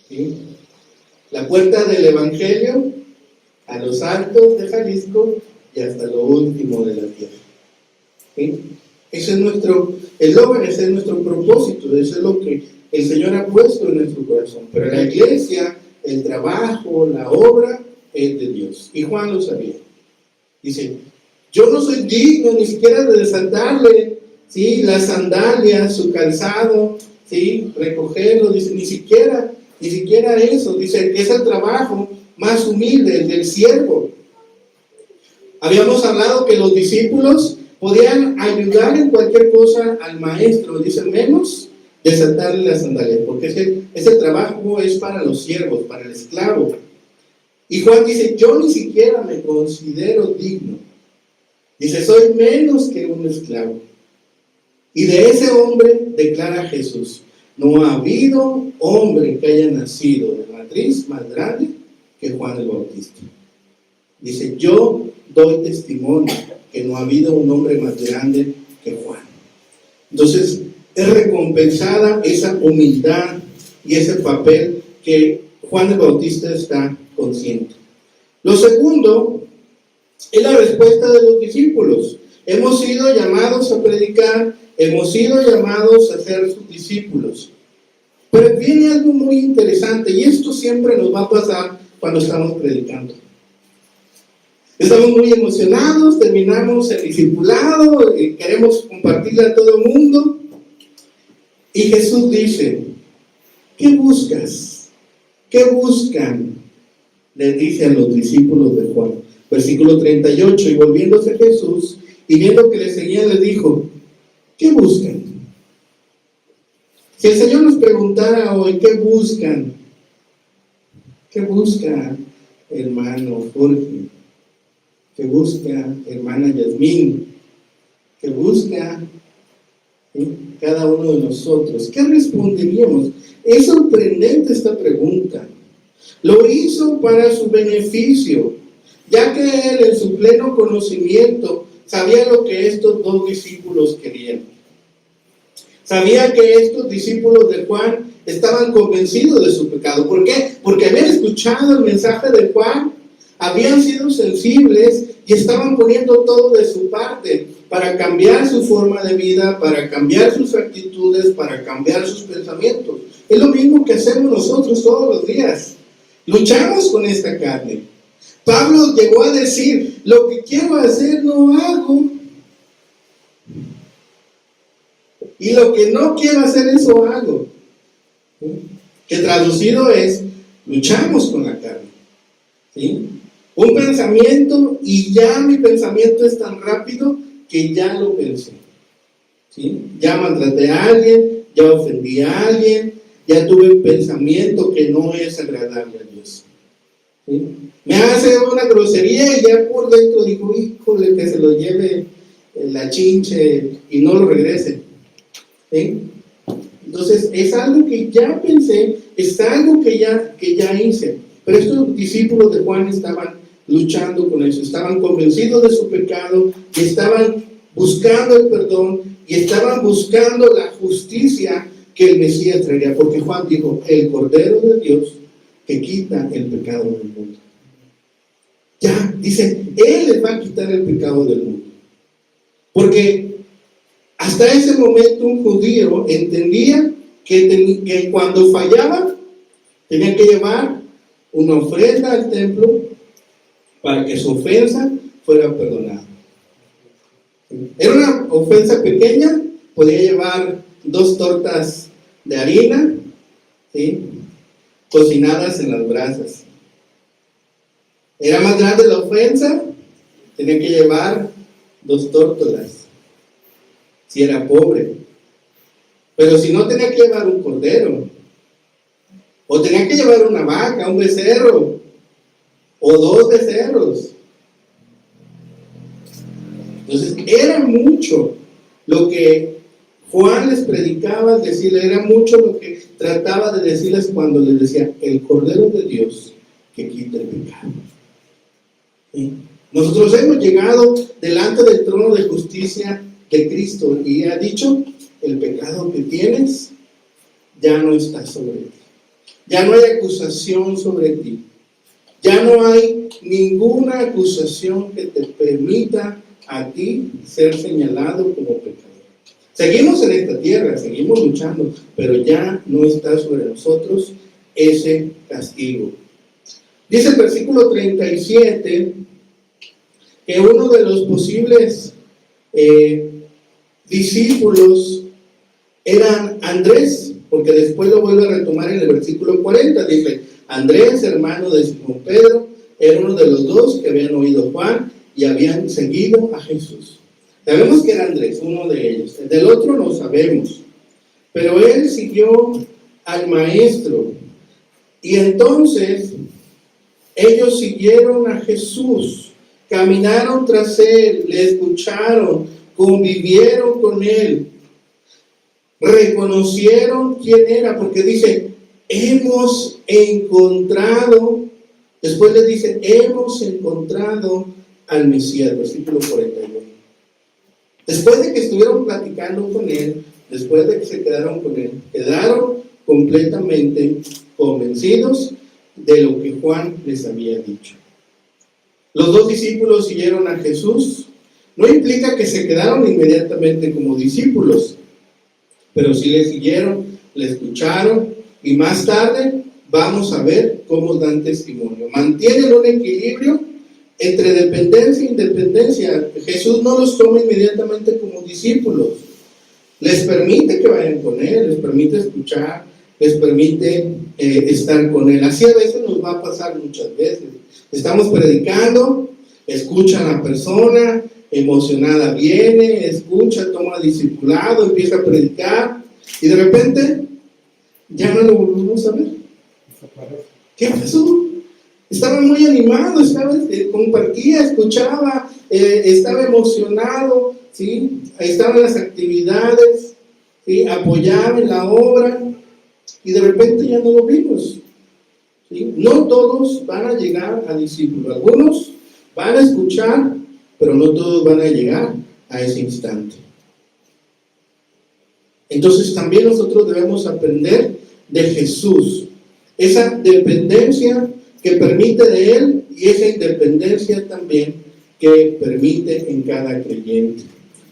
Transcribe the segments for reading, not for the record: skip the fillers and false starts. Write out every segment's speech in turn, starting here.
¿sí? La puerta del Evangelio a los altos de Jalisco y hasta lo último de la tierra. ¿Sí? Ese es nuestro eslogan, ese es nuestro propósito, eso es lo que el Señor ha puesto en nuestro corazón. Pero la iglesia, el trabajo, la obra es de Dios. Y Juan lo sabía. Dice, yo no soy digno ni siquiera de desatarle, ¿sí?, las sandalias, su calzado, ¿sí?, recogerlo. Dice, ni siquiera eso. Dice, es el trabajo más humilde, el del siervo. Habíamos hablado que los discípulos podían ayudar en cualquier cosa al maestro, dice, menos desatarle las sandalias, porque ese trabajo es para los siervos, para el esclavo. Y Juan dice, yo ni siquiera me considero digno. Dice, soy menos que un esclavo. Y de ese hombre declara Jesús, no ha habido hombre que haya nacido de matriz más grande que Juan el Bautista. Dice, yo doy testimonio que no ha habido un hombre más grande que Juan. Entonces, es recompensada esa humildad y ese papel que Juan el Bautista está consciente. Lo segundo es la respuesta de los discípulos. Hemos sido llamados a predicar, hemos sido llamados a ser sus discípulos. Pero viene algo muy interesante, y esto siempre nos va a pasar cuando estamos predicando. Estamos muy emocionados, terminamos el discipulado, queremos compartirle a todo el mundo. Y Jesús dice, ¿qué buscas? ¿Qué buscan? Les dice a los discípulos de Juan. Versículo 38, y volviéndose Jesús, y viendo que le seguían, les dijo, ¿qué buscan? Si el Señor nos preguntara hoy, ¿qué buscan? ¿Qué busca hermano Jorge? ¿Qué busca hermana Yasmín? ¿Qué busca cada uno de nosotros? ¿Qué responderíamos? Es sorprendente esta pregunta. Lo hizo para su beneficio, ya que él en su pleno conocimiento sabía lo que estos dos discípulos querían. Sabía que estos discípulos de Juan estaban convencidos de su pecado. ¿Por qué? Porque habían escuchado el mensaje de Juan, habían sido sensibles y estaban poniendo todo de su parte para cambiar su forma de vida, para cambiar sus actitudes, para cambiar sus pensamientos. Es lo mismo que hacemos nosotros todos los días. Luchamos con esta carne. Pablo llegó a decir, lo que quiero hacer no hago, y lo que no quiero hacer eso hago. Que traducido es, luchamos con la carne. ¿Sí? Un pensamiento, y ya mi pensamiento es tan rápido que ya lo pensé. ¿Sí? Ya maltraté a alguien, ya ofendí a alguien, ya tuve un pensamiento que no es agradable a Dios. ¿Sí? Me hace una grosería y ya por dentro digo, híjole, que se lo lleve la chinche y no lo regrese. ¿Sí? Entonces es algo que ya pensé, es algo que ya hice. Pero estos discípulos de Juan estaban luchando con eso, estaban convencidos de su pecado y estaban buscando el perdón y estaban buscando la justicia que el Mesías traería, porque Juan dijo, el Cordero de Dios que quita el pecado del mundo. Ya, dice, Él les va a quitar el pecado del mundo. Porque hasta ese momento un judío entendía que cuando fallaba tenía que llevar una ofrenda al templo para que su ofensa fuera perdonada. Era una ofensa pequeña, podía llevar 2 tortas de harina, ¿sí?, cocinadas en las brasas. Era más grande la ofensa, tenía que llevar 2 tórtolas, si era pobre. Pero si no, tenía que llevar un cordero, o tenía que llevar una vaca, un becerro, o 2 becerros. Entonces era mucho lo que Juan les predicaba al decirle, era mucho lo que trataba de decirles cuando les decía, el Cordero de Dios que quita el pecado. ¿Sí? Nosotros hemos llegado delante del trono de justicia de Cristo y ha dicho, el pecado que tienes ya no está sobre ti. Ya no hay acusación sobre ti. Ya no hay ninguna acusación que te permita a ti ser señalado como pecador. Seguimos en esta tierra, seguimos luchando, pero ya no está sobre nosotros ese castigo. Dice el versículo 37 que uno de los posibles discípulos era Andrés, porque después lo vuelve a retomar en el versículo 40. Dice: Andrés, hermano de Simón Pedro, era uno de los dos que habían oído Juan y habían seguido a Jesús. Sabemos que era Andrés, uno de ellos. Del otro no sabemos, pero él siguió al maestro. Y entonces ellos siguieron a Jesús, caminaron tras él, le escucharon, convivieron con él, reconocieron quién era, porque dice: hemos encontrado, después les dice: hemos encontrado al Mesías, versículo 41. Después de que estuvieron platicando con él, después de que se quedaron con él, quedaron completamente convencidos de lo que Juan les había dicho. Los dos discípulos siguieron a Jesús. No implica que se quedaron inmediatamente como discípulos, pero sí le siguieron, le escucharon, y más tarde vamos a ver cómo dan testimonio. Mantienen un equilibrio entre dependencia e independencia. Jesús no los toma inmediatamente como discípulos. Les permite que vayan con él, les permite escuchar, les permite estar con él. Así a veces nos va a pasar muchas veces. Estamos predicando, escucha a la persona, emocionada viene, escucha, toma discipulado, empieza a predicar, y de repente ya no lo volvemos a ver. ¿Qué pasó? Estaba muy animado, compartía, escuchaba, estaba emocionado, ¿sí? Estaba en las actividades, ¿sí? Apoyaba en la obra, y de repente ya no lo vimos, ¿sí? No todos van a llegar a discípulos. Algunos van a escuchar, pero no todos van a llegar a ese instante. Entonces también nosotros debemos aprender de Jesús, esa dependencia que permite de él y esa independencia también que permite en cada creyente.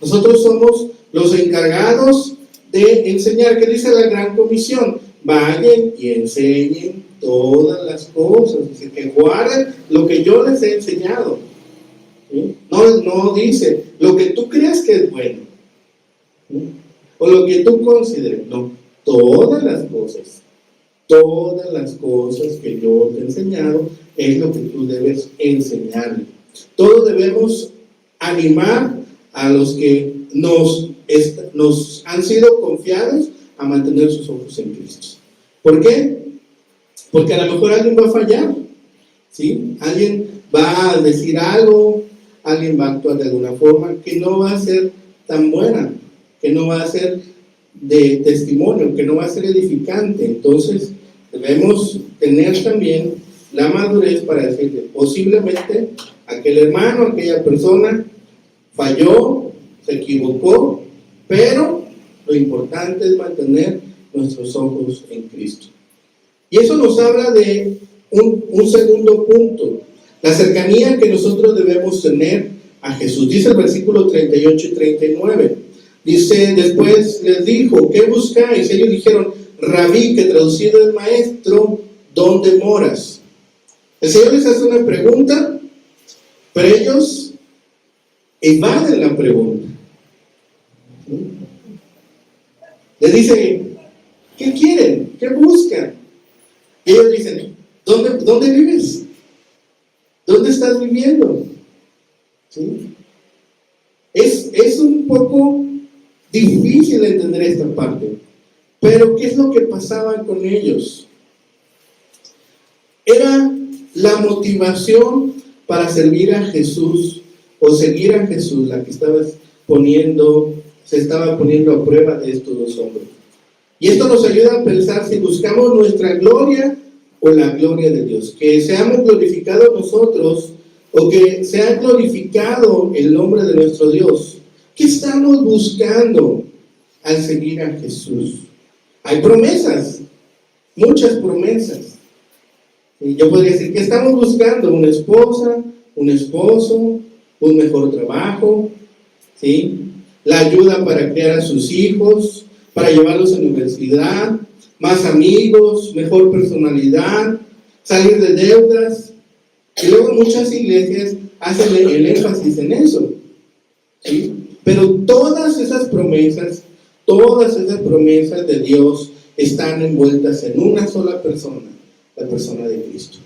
Nosotros somos los encargados de enseñar. ¿Qué dice la Gran Comisión? Vayan y enseñen todas las cosas, dice que guarden lo que yo les he enseñado. ¿Sí? No dice lo que tú creas que es bueno, ¿sí? O lo que tú consideres. No, todas las cosas que yo te he enseñado es lo que tú debes enseñarle. Todos debemos animar a los que nos han sido confiados a mantener sus ojos en Cristo. ¿Por qué? Porque a lo mejor alguien va a fallar, ¿sí? Alguien va a decir algo, alguien va a actuar de alguna forma que no va a ser tan buena, que no va a ser de testimonio, que no va a ser edificante. Entonces debemos tener también la madurez para decirle: posiblemente aquel hermano, aquella persona falló, se equivocó, pero lo importante es mantener nuestros ojos en Cristo. Y eso nos habla de un segundo punto, la cercanía que nosotros debemos tener a Jesús. Dice el versículo 38 y 39. Dice: después les dijo: ¿qué buscáis? Ellos dijeron: Rabí, que traducido es maestro, ¿dónde moras? El Señor les hace una pregunta, pero ellos evaden la pregunta. Les dice: ¿qué quieren? ¿Qué buscan? Y ellos dicen: ¿Dónde vives? ¿Dónde estás viviendo? ¿Sí? Es un poco difícil entender esta parte, pero ¿qué es lo que pasaba con ellos? Era la motivación para servir a Jesús o seguir a Jesús la que se estaba poniendo a prueba de estos dos hombres. Y esto nos ayuda a pensar si buscamos nuestra gloria o la gloria de Dios, que seamos glorificados nosotros o que sea glorificado el nombre de nuestro Dios. ¿Qué estamos buscando al seguir a Jesús? Hay promesas, muchas promesas. Y yo podría decir que estamos buscando una esposa, un esposo, un mejor trabajo, ¿sí? La ayuda para criar a sus hijos, para llevarlos a la universidad, más amigos, mejor personalidad, salir de deudas. Y luego muchas iglesias hacen el énfasis en eso, ¿sí? Pero todas esas promesas de Dios están envueltas en una sola persona, la persona de Cristo.